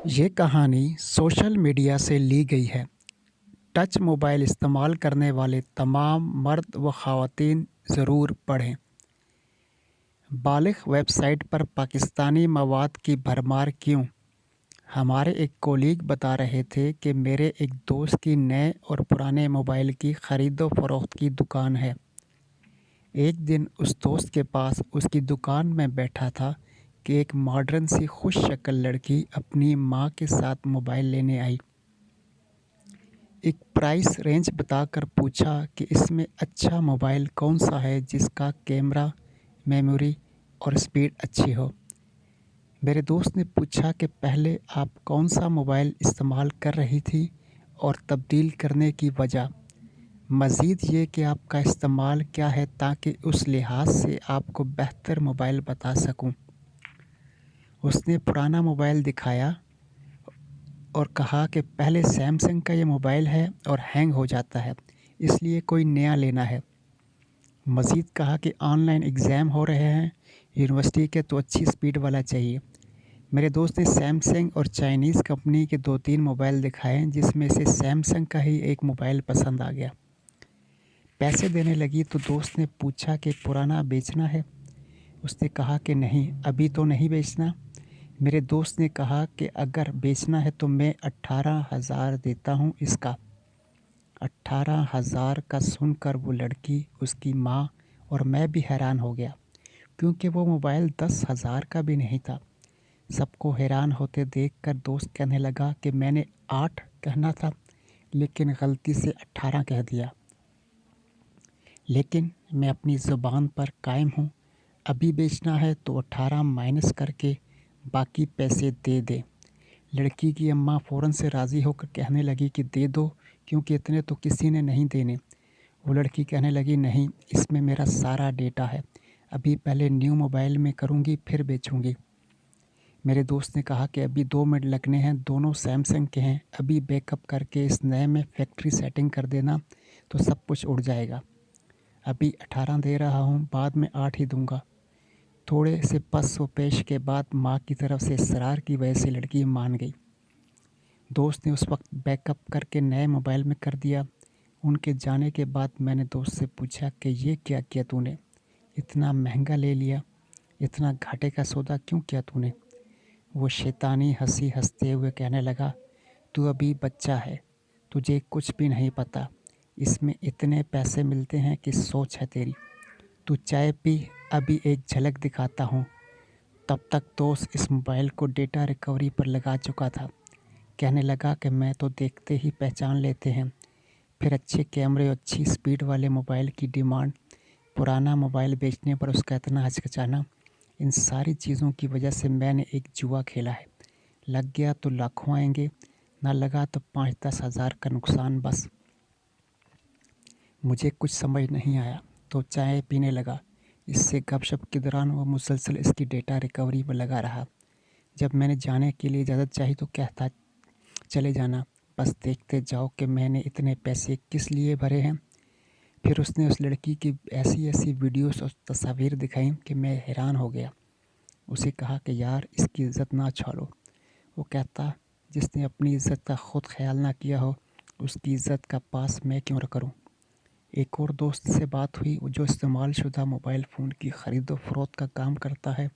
ये कहानी social media से ली गई है। टच मोबाइल इस्तेमाल करने वाले तमाम मर्द व ख़वातीन ज़रूर पढ़ें। बालिग़ वेबसाइट पर पाकिस्तानी मवाद की भरमार क्यों? हमारे एक कोलीग बता रहे थे कि मेरे एक दोस्त की नए और पुराने मोबाइल की ख़रीदो फ़रोख्त की दुकान है। एक दिन उस दोस्त के पास उसकी दुकान में बैठा था कि एक मॉडर्न सी खुश शक्ल लड़की अपनी माँ के साथ मोबाइल लेने आई। एक प्राइस रेंज बताकर पूछा कि इसमें अच्छा मोबाइल कौन सा है जिसका कैमरा, मेमोरी और स्पीड अच्छी हो। मेरे दोस्त ने पूछा कि पहले आप कौन सा मोबाइल इस्तेमाल कर रही थी और तब्दील करने की वजह। मज़ीद ये कि आपका इस्तेमाल क्या है ताकि उस लिहाज से आपको बेहतर मोबाइल बता सकूं। उसने पुराना मोबाइल दिखाया और कहा कि पहले सैमसंग का ये मोबाइल है और हैंग हो जाता है, इसलिए कोई नया लेना है। मज़ीद कहा कि ऑनलाइन एग्ज़ाम हो रहे हैं यूनिवर्सिटी के, तो अच्छी स्पीड वाला चाहिए। मेरे दोस्त ने सैमसंग और चाइनीज़ कंपनी के 2-3 मोबाइल दिखाए, जिसमें से सैमसंग का ही एक मोबाइल पसंद आ गया। पैसे देने लगी तो दोस्त ने पूछा कि पुराना बेचना है। उसने कहा कि नहीं, अभी तो नहीं बेचना। मेरे दोस्त ने कहा कि अगर बेचना है तो मैं 18,000 देता हूँ इसका। 18,000 का सुनकर वो लड़की, उसकी माँ और मैं भी हैरान हो गया, क्योंकि वो मोबाइल 10,000 का भी नहीं था। सबको हैरान होते देखकर दोस्त कहने लगा कि मैंने 8 कहना था, लेकिन गलती से 18 कह दिया। लेकिन मैं अपनी ज़ुबान पर कायम हूँ। अभी बेचना है तो 18 माइनस करके बाकी पैसे दे दे। लड़की की अम्मा फ़ौरन से राज़ी होकर कहने लगी कि दे दो, क्योंकि इतने तो किसी ने नहीं देने। वो लड़की कहने लगी, नहीं, इसमें मेरा सारा डेटा है, अभी पहले न्यू मोबाइल में करूँगी फिर बेचूँगी। मेरे दोस्त ने कहा कि अभी 2 मिनट लगने हैं, दोनों सैमसंग के हैं, अभी बैकअप करके इस नए में फैक्ट्री सेटिंग कर देना तो सब कुछ उड़ जाएगा। अभी 18 दे रहा हूँ, बाद में 8 ही दूँगा। थोड़े से पस व पेश के बाद माँ की तरफ से इसरार की वजह से लड़की मान गई। दोस्त ने उस वक्त बैकअप करके नए मोबाइल में कर दिया। उनके जाने के बाद मैंने दोस्त से पूछा कि ये क्या किया तूने, इतना महंगा ले लिया, इतना घाटे का सौदा क्यों किया तूने। वो शैतानी हंसी हंसते हुए कहने लगा, तू अभी बच्चा है, तुझे कुछ भी नहीं पता, इसमें इतने पैसे मिलते हैं कि सोच है तेरी। तू चाय पी, अभी एक झलक दिखाता हूँ। तब तक दोस्त इस मोबाइल को डेटा रिकवरी पर लगा चुका था। कहने लगा कि मैं तो देखते ही पहचान लेते हैं। फिर अच्छे कैमरे और अच्छी स्पीड वाले मोबाइल की डिमांड, पुराना मोबाइल बेचने पर उसका इतना हिचकिचाना, इन सारी चीज़ों की वजह से मैंने एक जुआ खेला है। लग गया तो लाखों आएंगे, ना लगा तो 5-10 हज़ार का नुकसान बस। मुझे कुछ समझ नहीं आया तो चाय पीने लगा। इससे गपशप के दौरान वो मुसलसल इसकी डेटा रिकवरी पर लगा रहा। जब मैंने जाने के लिए इजाज़त चाही तो कहता, चले जाना, बस देखते जाओ कि मैंने इतने पैसे किस लिए भरे हैं। फिर उसने उस लड़की की ऐसी ऐसी वीडियोस और तस्वीर दिखाई कि मैं हैरान हो गया। उसे कहा कि यार, इसकी इज़्ज़त ना छालो। वो कहता, जिसने अपनी इज़्ज़त का ख़ुद ख्याल ना किया हो, उसकी इज़्ज़त का पास मैं क्यों करूं। एक और दोस्त से बात हुई जो इस्तेमाल शुदा मोबाइल फ़ोन की ख़रीदो फ़रोख्त का काम करता है।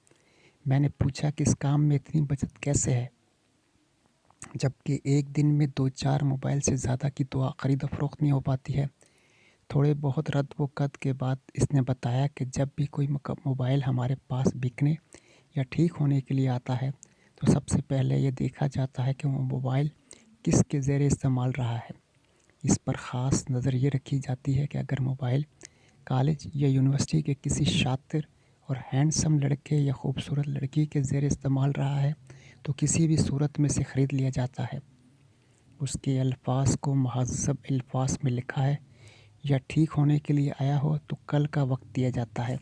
मैंने पूछा कि इस काम में इतनी बचत कैसे है, जबकि एक दिन में 2-4 मोबाइल से ज़्यादा की तो ख़रीदो फ़रोख्त नहीं हो पाती है। थोड़े बहुत रद्द व कद के बाद इसने बताया कि जब भी कोई मोबाइल हमारे पास बिकने या ठीक होने के लिए आता है, तो सबसे पहले ये देखा जाता है कि वो मोबाइल किसके ज़रिए इस्तेमाल रहा है। इस पर ख़ास नज़र ये रखी जाती है कि अगर मोबाइल कॉलेज या यूनिवर्सिटी के किसी शातिर और हैंडसम लड़के या खूबसूरत लड़की के ज़रिए इस्तेमाल रहा है, तो किसी भी सूरत में से ख़रीद लिया जाता है। उसके अल्फाज को महज़्ज़ब अल्फाज में लिखा है या ठीक होने के लिए आया हो तो कल का वक्त दिया जाता है।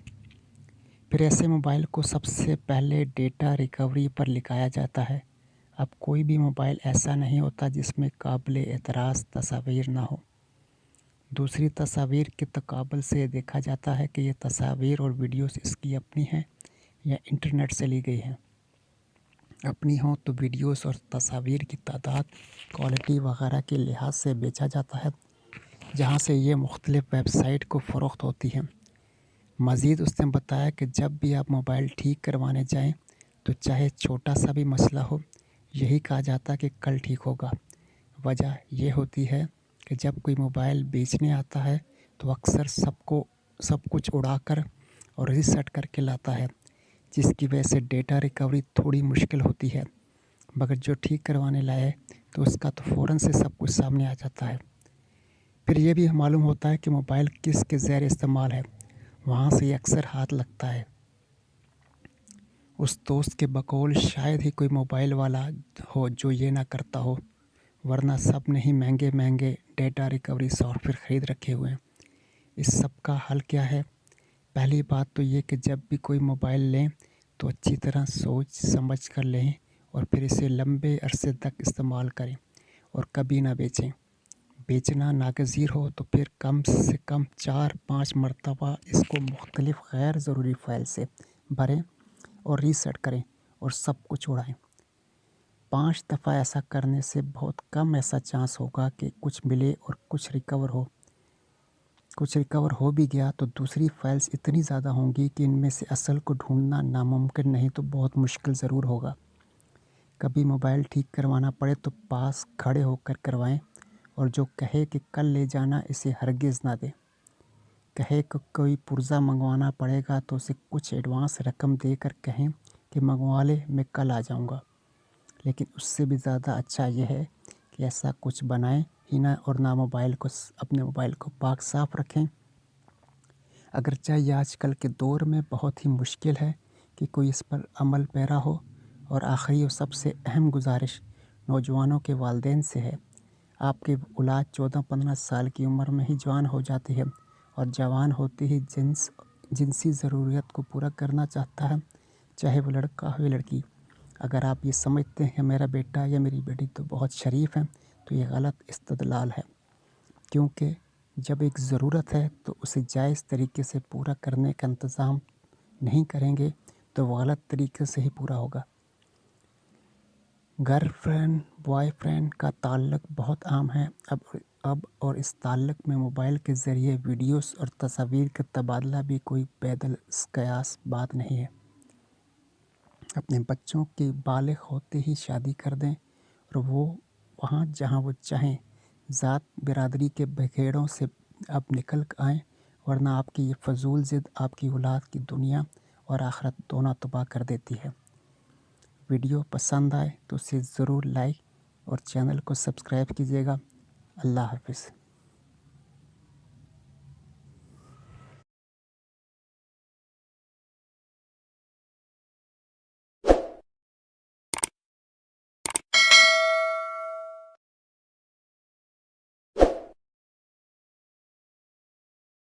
फिर ऐसे मोबाइल को सबसे पहले डेटा रिकवरी पर लिखाया जाता है। अब कोई भी मोबाइल ऐसा नहीं होता जिसमें काबिल एतराज़ तस्वीर ना हो। दूसरी तस्वीर के तकाबल से देखा जाता है कि ये तस्वीर और वीडियोस इसकी अपनी हैं या इंटरनेट से ली गई हैं। اپنی ہوں تو ویڈیوز اور تصاویر کی تعداد، کوالٹی وغیرہ کے لحاظ سے بیچا جاتا ہے، جہاں سے یہ مختلف ویب سائٹ کو فروخت ہوتی ہیں۔ مزید اس نے بتایا کہ جب بھی آپ موبائل ٹھیک کروانے جائیں تو چاہے چھوٹا سا بھی مسئلہ ہو، یہی کہا جاتا کہ کل ٹھیک ہوگا۔ وجہ یہ ہوتی ہے کہ جب کوئی موبائل بیچنے آتا ہے تو اکثر سب کچھ اڑا کر اور ریسیٹ کر کے لاتا ہے، جس کی وجہ سے ڈیٹا ریکوری تھوڑی مشکل ہوتی ہے، مگر جو ٹھیک کروانے لائے تو اس کا تو فوراً سے سب کچھ سامنے آ جاتا ہے۔ پھر یہ بھی معلوم ہوتا ہے کہ موبائل کس کے زیر استعمال ہے، وہاں سے یہ اکثر ہاتھ لگتا ہے۔ اس دوست کے بقول شاید ہی کوئی موبائل والا ہو جو یہ نہ کرتا ہو، ورنہ سب نے ہی مہنگے مہنگے ڈیٹا ریکوری سافٹ ویئر خرید رکھے ہوئے ہیں۔ اس سب کا حل کیا ہے؟ پہلی بات تو یہ کہ جب بھی کوئی موبائل لیں تو اچھی طرح سوچ سمجھ کر لیں اور پھر اسے لمبے عرصے تک استعمال کریں اور کبھی نہ بیچیں۔ بیچنا ناگزیر ہو تو پھر کم سے کم 4-5 مرتبہ اس کو مختلف غیر ضروری فائل سے بھریں اور ریسیٹ کریں اور سب کچھ اڑائیں۔ 5 دفعہ ایسا کرنے سے بہت کم ایسا چانس ہوگا کہ کچھ ملے اور کچھ ریکور ہو بھی گیا تو دوسری فائلز اتنی زیادہ ہوں گی کہ ان میں سے اصل کو ڈھونڈنا ناممکن نہیں تو بہت مشکل ضرور ہوگا۔ کبھی موبائل ٹھیک کروانا پڑے تو پاس کھڑے ہو کر کروائیں، اور جو کہے کہ کل لے جانا اسے ہرگز نہ دیں۔ کہے کہ کوئی پرزہ منگوانا پڑے گا تو اسے کچھ ایڈوانس رقم دے کر کہیں کہ منگوا لے، میں کل آ جاؤں گا۔ لیکن اس سے بھی زیادہ اچھا یہ ہے کہ ایسا کچھ بنائیں ہی نہ، اور نہ اپنے موبائل کو پاک صاف رکھیں۔ اگرچہ یہ آج کل کے دور میں بہت ہی مشکل ہے کہ کوئی اس پر عمل پیرا ہو، اور آخری اور سب سے اہم گزارش نوجوانوں کے والدین سے ہے۔ آپ کی اولاد 14-15 سال کی عمر میں ہی جوان ہو جاتی ہے اور جوان ہوتے ہی جنسی ضروریات کو پورا کرنا چاہتا ہے، چاہے وہ لڑکا ہو یا لڑکی۔ اگر آپ یہ سمجھتے ہیں میرا بیٹا یا میری بیٹی تو بہت شریف ہے، تو یہ غلط استدلال ہے، کیونکہ جب ایک ضرورت ہے تو اسے جائز طریقے سے پورا کرنے کا انتظام نہیں کریں گے تو وہ غلط طریقے سے ہی پورا ہوگا۔ گرل فرینڈ بوائے فرینڈ کا تعلق بہت عام ہے اب، اور اس تعلق میں موبائل کے ذریعے ویڈیوز اور تصاویر کا تبادلہ بھی کوئی بیدل قیاس بات نہیں ہے۔ اپنے بچوں کی بالغ ہوتے ہی شادی کر دیں اور وہ وہاں جہاں وہ چاہیں ذات برادری کے بکھیڑوں سے اب نکل آئیں، ورنہ آپ کی یہ فضول ضد آپ کی اولاد کی دنیا اور آخرت دونوں تباہ کر دیتی ہے۔ ویڈیو پسند آئے تو اسے ضرور لائک اور چینل کو سبسکرائب کیجیے گا۔ اللہ حافظ۔